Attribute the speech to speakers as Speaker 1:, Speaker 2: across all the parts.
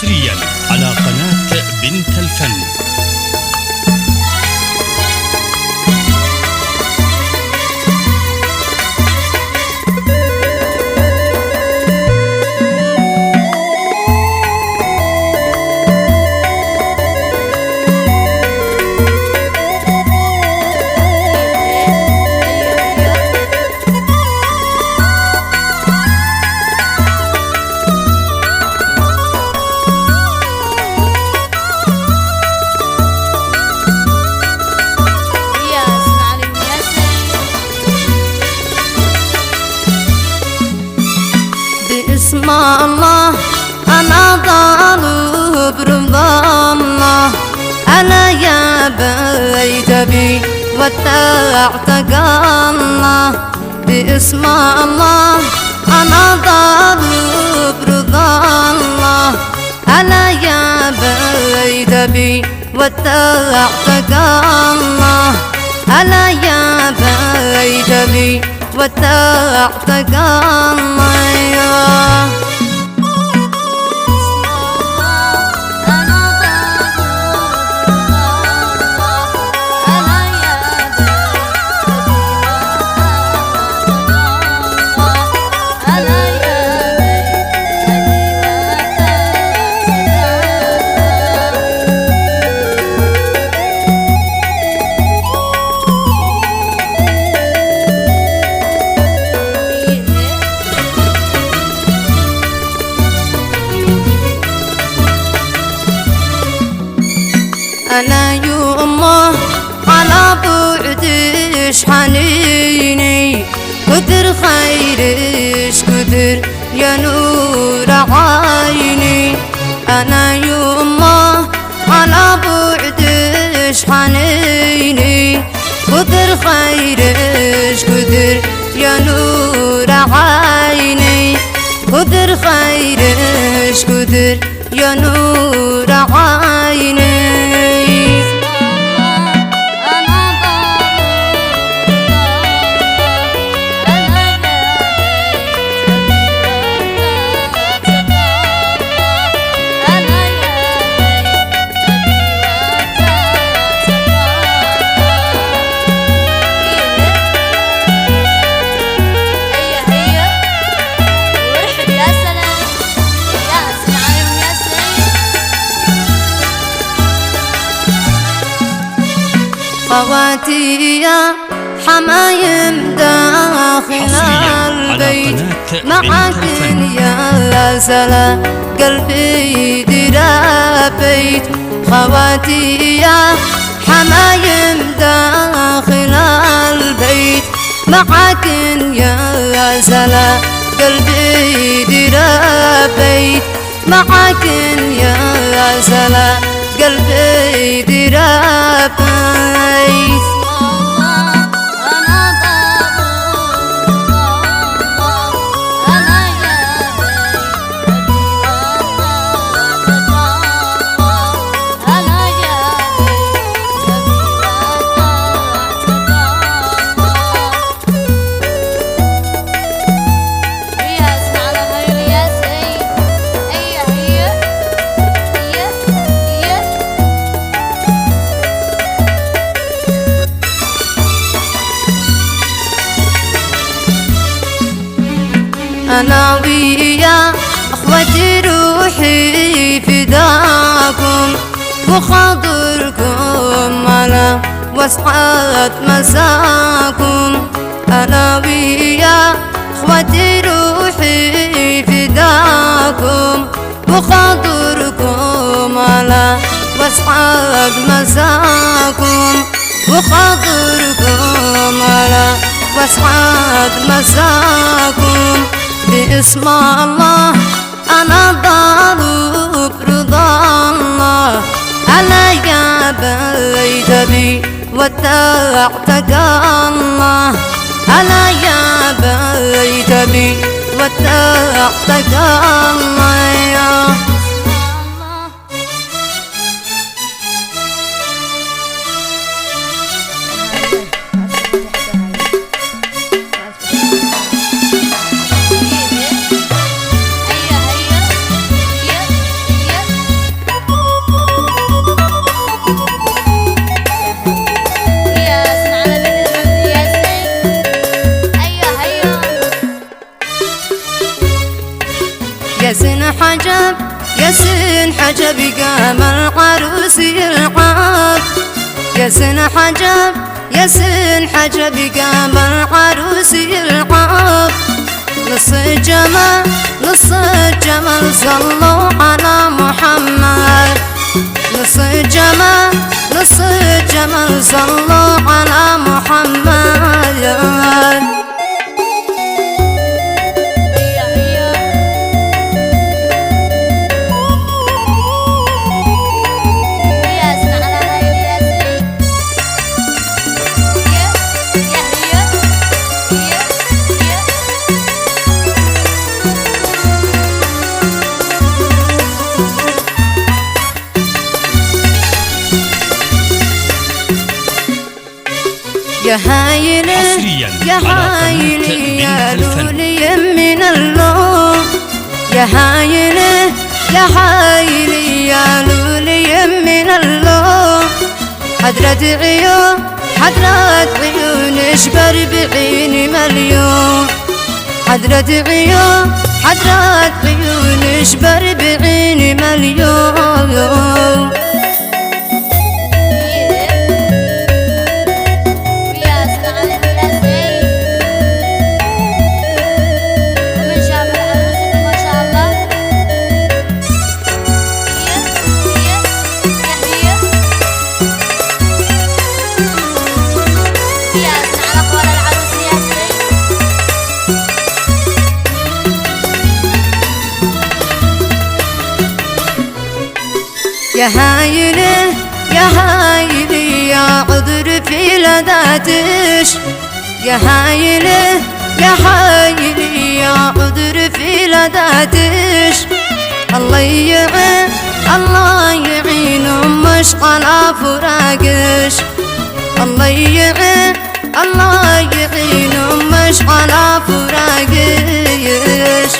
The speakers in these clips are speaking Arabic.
Speaker 1: حصريا على قناة بنت الفن.
Speaker 2: باسم الله أنا طالب رضا الله، أنا يا بيت أبي واتعتق الله. باسم الله أنا طالب رضا الله، أنا يا بيت أبي واتعتق الله، أنا يا بيت أبي واتعتق الله. أنا يومه على بعدش حنيني، كتر خيرش كتر يا نور عيني. أنا يومه على بعدش حنيني، كتر خيرش كتر يا نور عيني، كتر خيرش كتر يا نور عيني. خواتي يا حمايم داخل البيت، معاكن يا سلام قلبي درابيت. خواتي يا حمايم داخل البيت، معاكن يا سلام قلبي درابيت، معاكن يا سلام قلبي درابيت. أنا ويا أخوتي روحي فداكم، وخاطركم على وسعة مساكم. أنا ويا أخوتي روحي فداكم، وخاطركم على وسعة مساكم، وخاطركم على وسعة مساكم. باسم الله أنا طالب رضا الله، أنا يا بيت أبي واتعتق الله، أنا يا بيت أبي واتعتق الله. حجب ياسين حجب قام العروس يلعب ياسين حجب ياسين حجب قام العروس يلعب نص الجمال نص الجمال صلوا على محمد نص الجمال نص الجمال صلوا على محمد يا هايلي يا هايلي يا لولي من اللون يا هايلي يا هايلي يا لولي من اللون حضرة عيون اشبر بعيني مليون حضرة عيون اشبر بعيني مليون يا هايلي يا هايلي يا عذر في لذاتش يا هايلي يا هايلي يا عذر في لذاتش الله يعين مش على فراقش الله يعين مش على فراقش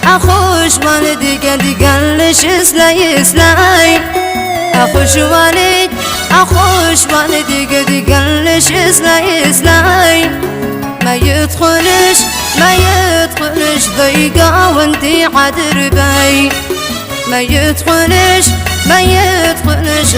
Speaker 2: أخوش والدي قد قالش سلاي أخوش والدي قد قالش سلاي ما يدخلش ضيقة وانتي عدرباي ما يدخلش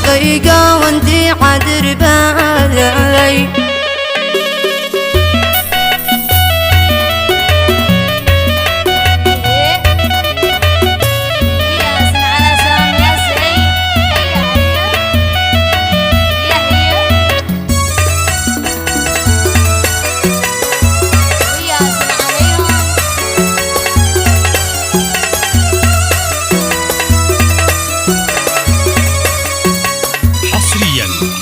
Speaker 2: ضيقة وانتي عدرباي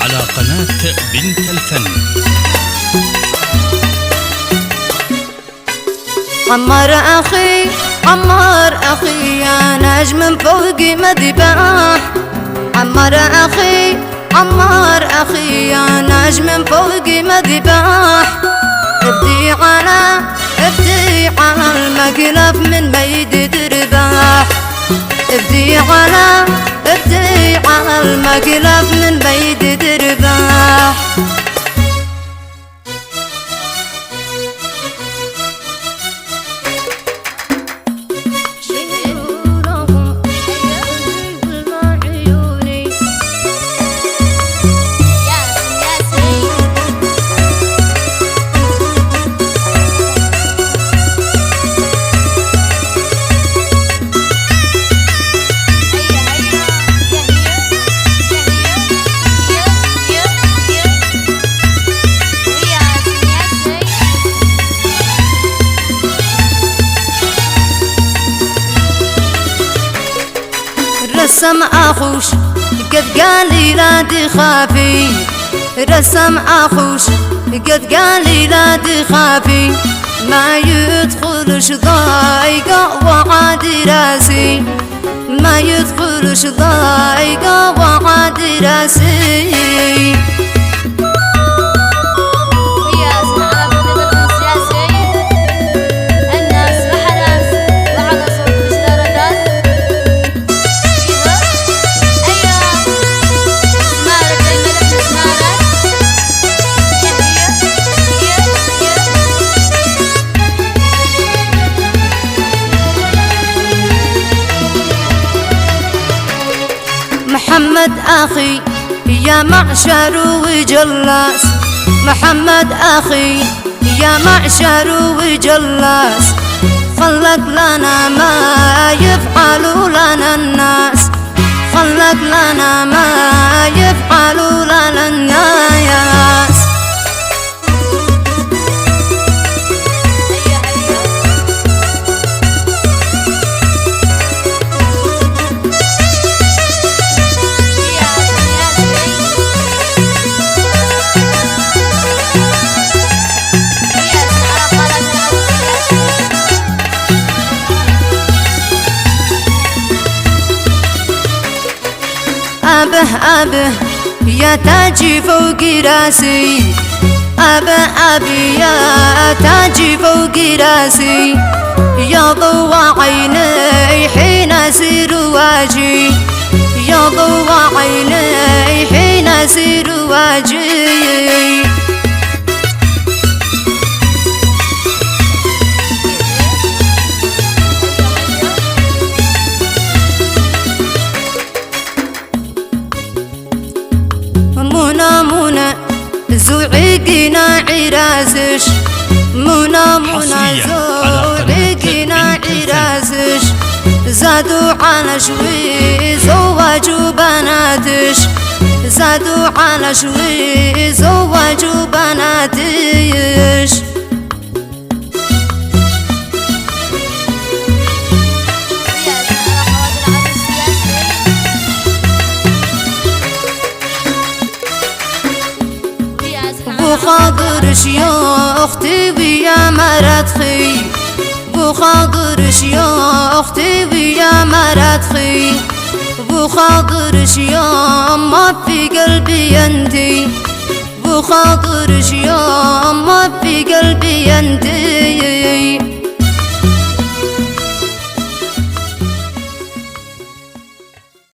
Speaker 1: على قناة بنت الفن.
Speaker 2: عمار أخي يا نجم فوق مذبح عمار أخي يا نجم فوق مذبح ابدي على المقلب من بيد تربح ابدي على المقلب من بيد تربح رسم أخوش قد قالي لا تخافي رسم أخوش قد قالي لا تخافي ما يدخلش ضايقة وعاد راسي ما يدخلش ضايقة وعاد راسي. محمد أخي يا معشر وجلاس، محمد أخي يا معشر وجلاس، خلق لنا ما يفعل لنا الناس، خلق لنا ما يفعل لنا الناس. أبه أبه يا تاجي فوق راسي، أبه أبي يا تاجي فوق راسي، يا ضوء عيني حين أسير واجي، يا ضوء عيني حين أسير واجي. منى منى زوعقنا عراسش، منى منى زوعقنا عراسش، زادوا على شوي زواجوا بناتش، زادوا على شوي زواجوا بناتش. بخاطرش يا أختي ويا مرتخي، بخاطرش يا أختي ويا مرتخي، بخاطرش يا ما في قلبي انتي، بخاطرش يا ما